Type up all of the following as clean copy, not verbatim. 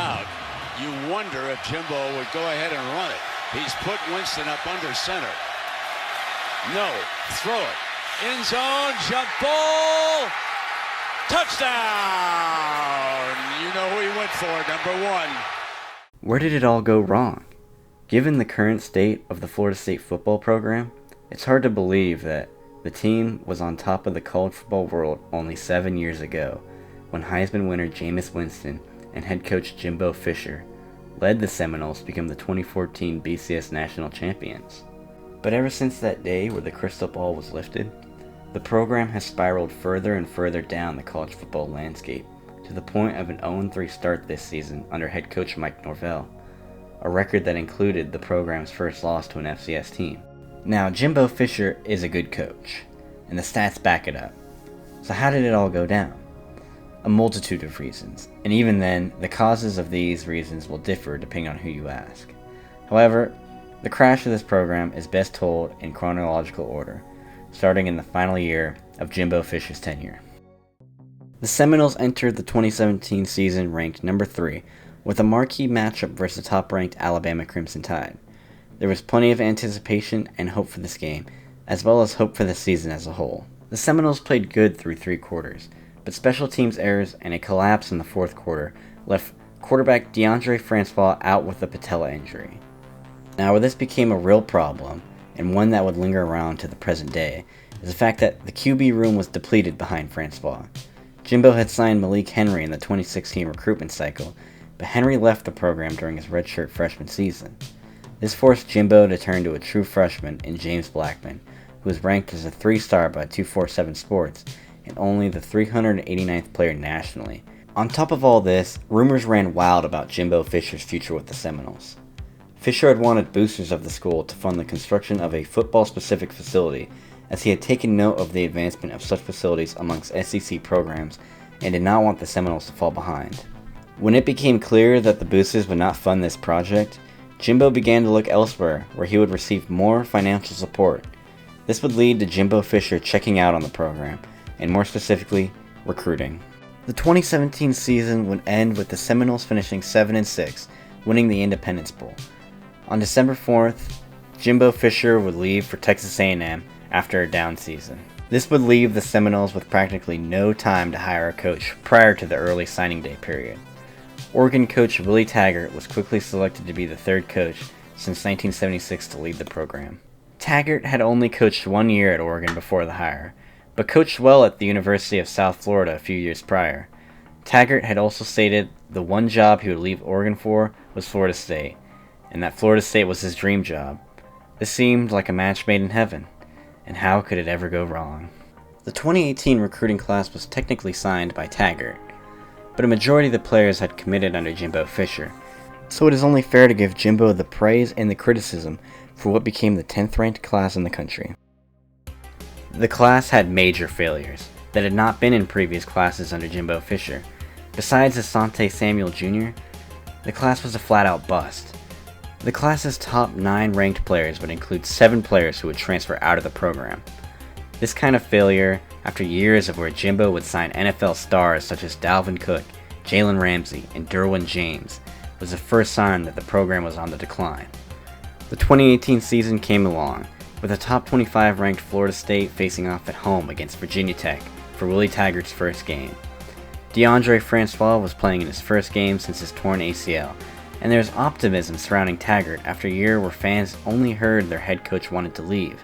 crowd. You wonder if Jimbo would go ahead and run it. He's put Winston up under center. No, throw it. End zone, jump ball, touchdown! You know who he went for, number 1. Where did it all go wrong? Given the current state of the Florida State football program, it's hard to believe that the team was on top of the college football world only 7 years ago, when Heisman winner Jameis Winston and head coach Jimbo Fisher led the Seminoles to become the 2014 BCS National Champions. But ever since that day where the crystal ball was lifted, the program has spiraled further and further down the college football landscape, to the point of an 0-3 start this season under head coach Mike Norvell, a record that included the program's first loss to an FCS team. Now, Jimbo Fisher is a good coach, and the stats back it up. So how did it all go down? A multitude of reasons, and even then, the causes of these reasons will differ depending on who you ask. However, the crash of this program is best told in chronological order, starting in the final year of Jimbo Fisher's tenure. The Seminoles entered the 2017 season ranked number 3, with a marquee matchup versus the top-ranked Alabama Crimson Tide. There was plenty of anticipation and hope for this game, as well as hope for the season as a whole. The Seminoles played good through 3 quarters, but special teams errors and a collapse in the 4th quarter left quarterback DeAndre Francois out with a patella injury. Now, where this became a real problem, and one that would linger around to the present day, is the fact that the QB room was depleted behind Francois. Jimbo had signed Malik Henry in the 2016 recruitment cycle, but Henry left the program during his redshirt freshman season. This forced Jimbo to turn to a true freshman in James Blackman, who was ranked as a 3-star by 247 Sports, and only the 389th player nationally. On top of all this, rumors ran wild about Jimbo Fisher's future with the Seminoles. Fisher had wanted boosters of the school to fund the construction of a football-specific facility, as he had taken note of the advancement of such facilities amongst SEC programs and did not want the Seminoles to fall behind. When it became clear that the boosters would not fund this project, Jimbo began to look elsewhere where he would receive more financial support. This would lead to Jimbo Fisher checking out on the program, and more specifically, recruiting. The 2017 season would end with the Seminoles finishing 7-6, winning the Independence Bowl. On December 4th, Jimbo Fisher would leave for Texas A&M after a down season. This would leave the Seminoles with practically no time to hire a coach prior to the early signing day period. Oregon coach Willie Taggart was quickly selected to be the 3rd coach since 1976 to lead the program. Taggart had only coached 1 year at Oregon before the hire, but coached well at the University of South Florida a few years prior. Taggart had also stated the one job he would leave Oregon for was Florida State, and that Florida State was his dream job. This seemed like a match made in heaven, and how could it ever go wrong? The 2018 recruiting class was technically signed by Taggart, but a majority of the players had committed under Jimbo Fisher, so it is only fair to give Jimbo the praise and the criticism for what became the 10th ranked class in the country. The class had major failures that had not been in previous classes under Jimbo Fisher. Besides Asante Samuel Jr., the class was a flat-out bust. The class's top 9 ranked players would include 7 players who would transfer out of the program. This kind of failure, after years of where Jimbo would sign NFL stars such as Dalvin Cook, Jalen Ramsey, and Derwin James, was the first sign that the program was on the decline. The 2018 season came along, with a top 25 ranked Florida State facing off at home against Virginia Tech for Willie Taggart's first game. DeAndre Francois was playing in his first game since his torn ACL, and there was optimism surrounding Taggart after a year where fans only heard their head coach wanted to leave.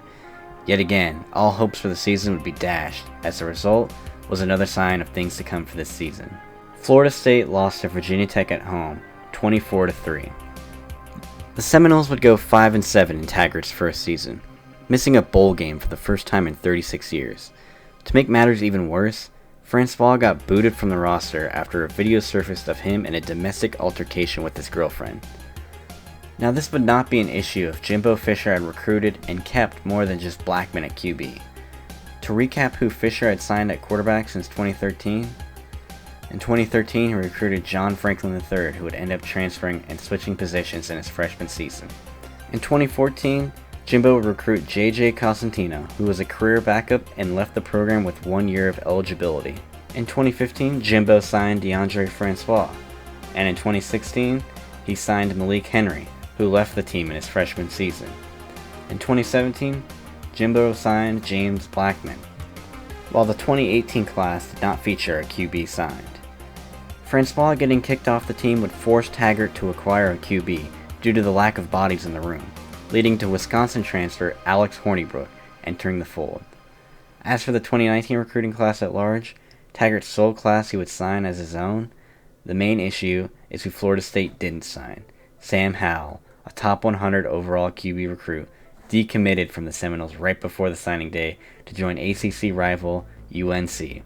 Yet again, all hopes for the season would be dashed, as the result was another sign of things to come for this season. Florida State lost to Virginia Tech at home, 24-3. The Seminoles would go 5-7 in Taggart's first season, missing a bowl game for the first time in 36 years. To make matters even worse, Francois got booted from the roster after a video surfaced of him in a domestic altercation with his girlfriend. Now, this would not be an issue if Jimbo Fisher had recruited and kept more than just Blackman at QB. To recap who Fisher had signed at quarterback since 2013, in 2013 he recruited John Franklin III, who would end up transferring and switching positions in his freshman season. In 2014, Jimbo would recruit J.J. Cosentino, who was a career backup and left the program with 1 year of eligibility. In 2015, Jimbo signed DeAndre Francois. and in 2016, he signed Malik Henry, who left the team in his freshman season. In 2017, Jimbo signed James Blackman, while the 2018 class did not feature a QB signed. Francois getting kicked off the team would force Taggart to acquire a QB due to the lack of bodies in the room, leading to Wisconsin transfer Alex Hornibrook entering the fold. As for the 2019 recruiting class at large, Taggart's sole class he would sign as his own. The main issue is who Florida State didn't sign. Sam Howell, a top 100 overall QB recruit, decommitted from the Seminoles right before the signing day to join ACC rival UNC.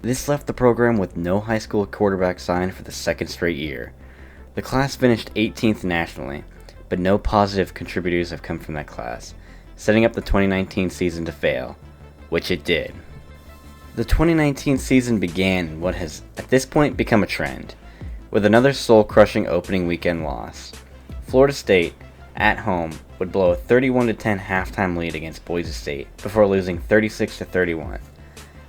This left the program with no high school quarterback signed for the second straight year. The class finished 18th nationally, but no positive contributors have come from that class, setting up the 2019 season to fail, which it did. The 2019 season began in what has at this point become a trend, with another soul-crushing opening weekend loss. Florida State, at home, would blow a 31-10 halftime lead against Boise State before losing 36-31.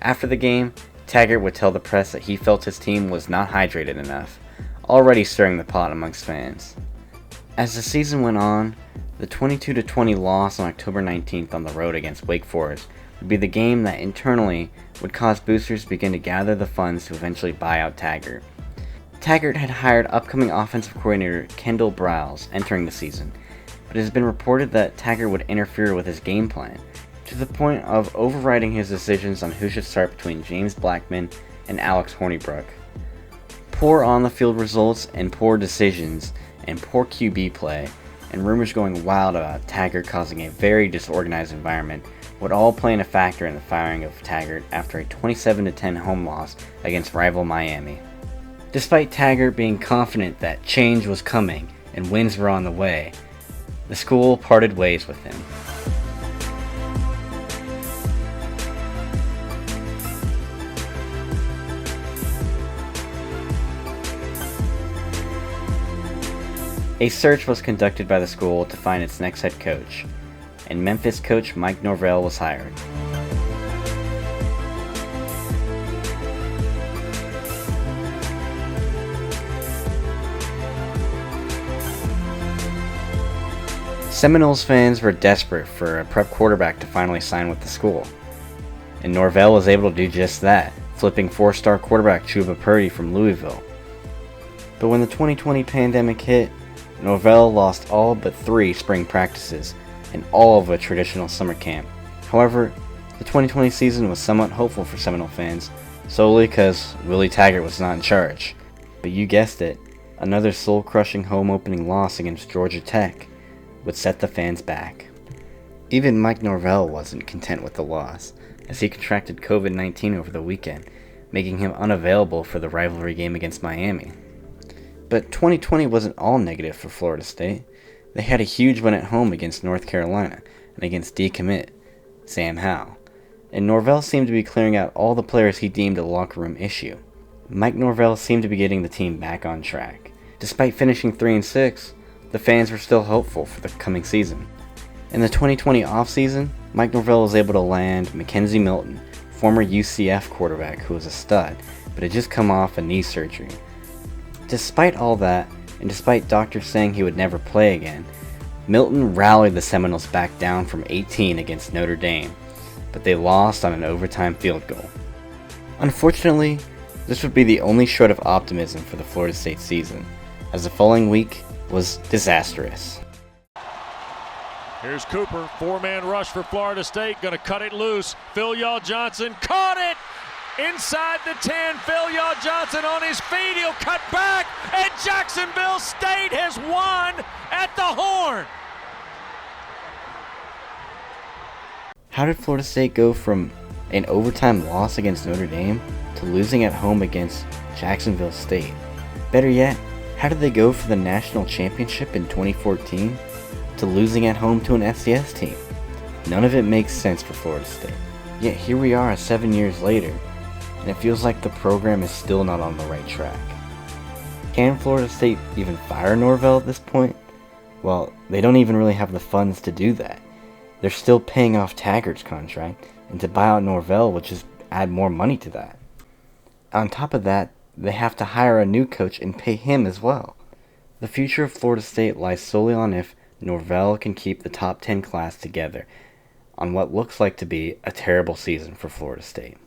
After the game, Taggart would tell the press that he felt his team was not hydrated enough, already stirring the pot amongst fans. As the season went on, the 22-20 loss on October 19th on the road against Wake Forest would be the game that internally would cause boosters to begin to gather the funds to eventually buy out Taggart. Taggart had hired upcoming offensive coordinator Kendall Browse entering the season, but it has been reported that Taggart would interfere with his game plan, to the point of overriding his decisions on who should start between James Blackman and Alex Hornibrook. Poor on-the-field results and poor decisions and poor QB play, and rumors going wild about Taggart causing a very disorganized environment would all play in a factor in the firing of Taggart after a 27-10 home loss against rival Miami. Despite Taggart being confident that change was coming and wins were on the way, the school parted ways with him. A search was conducted by the school to find its next head coach, and Memphis coach Mike Norvell was hired. Seminoles fans were desperate for a prep quarterback to finally sign with the school, and Norvell was able to do just that, flipping four-star quarterback Chuba Purdy from Louisville. But when the 2020 pandemic hit, Norvell lost all but 3 spring practices and all of a traditional summer camp. However, the 2020 season was somewhat hopeful for Seminole fans, solely because Willie Taggart was not in charge. But you guessed it, another soul-crushing home opening loss against Georgia Tech would set the fans back. Even Mike Norvell wasn't content with the loss, as he contracted COVID-19 over the weekend, making him unavailable for the rivalry game against Miami. But 2020 wasn't all negative for Florida State. They had a huge win at home against North Carolina and against decommit Sam Howell, and Norvell seemed to be clearing out all the players he deemed a locker room issue. Mike Norvell seemed to be getting the team back on track. Despite finishing 3-6, the fans were still hopeful for the coming season. In the 2020 offseason, Mike Norvell was able to land Mackenzie Milton, former UCF quarterback who was a stud, but had just come off a knee surgery. Despite all that, and despite doctors saying he would never play again, Milton rallied the Seminoles back down from 18 against Notre Dame, but they lost on an overtime field goal. Unfortunately, this would be the only shred of optimism for the Florida State season, as the following week was disastrous. Here's Cooper, 4-man rush for Florida State, gonna cut it loose. Phil Johnson caught it! Inside the 10, Phil Johnson on his feet, he'll cut back, and Jacksonville State has won at the Horn. How did Florida State go from an overtime loss against Notre Dame to losing at home against Jacksonville State? Better yet, how did they go from the national championship in 2014 to losing at home to an FCS team? None of it makes sense for Florida State. Yet here we are 7 years later, and it feels like the program is still not on the right track. Can Florida State even fire Norvell at this point? Well, they don't even really have the funds to do that. They're still paying off Taggart's contract, and to buy out Norvell would just add more money to that. On top of that, they have to hire a new coach and pay him as well. The future of Florida State lies solely on if Norvell can keep the top 10 class together on what looks like to be a terrible season for Florida State.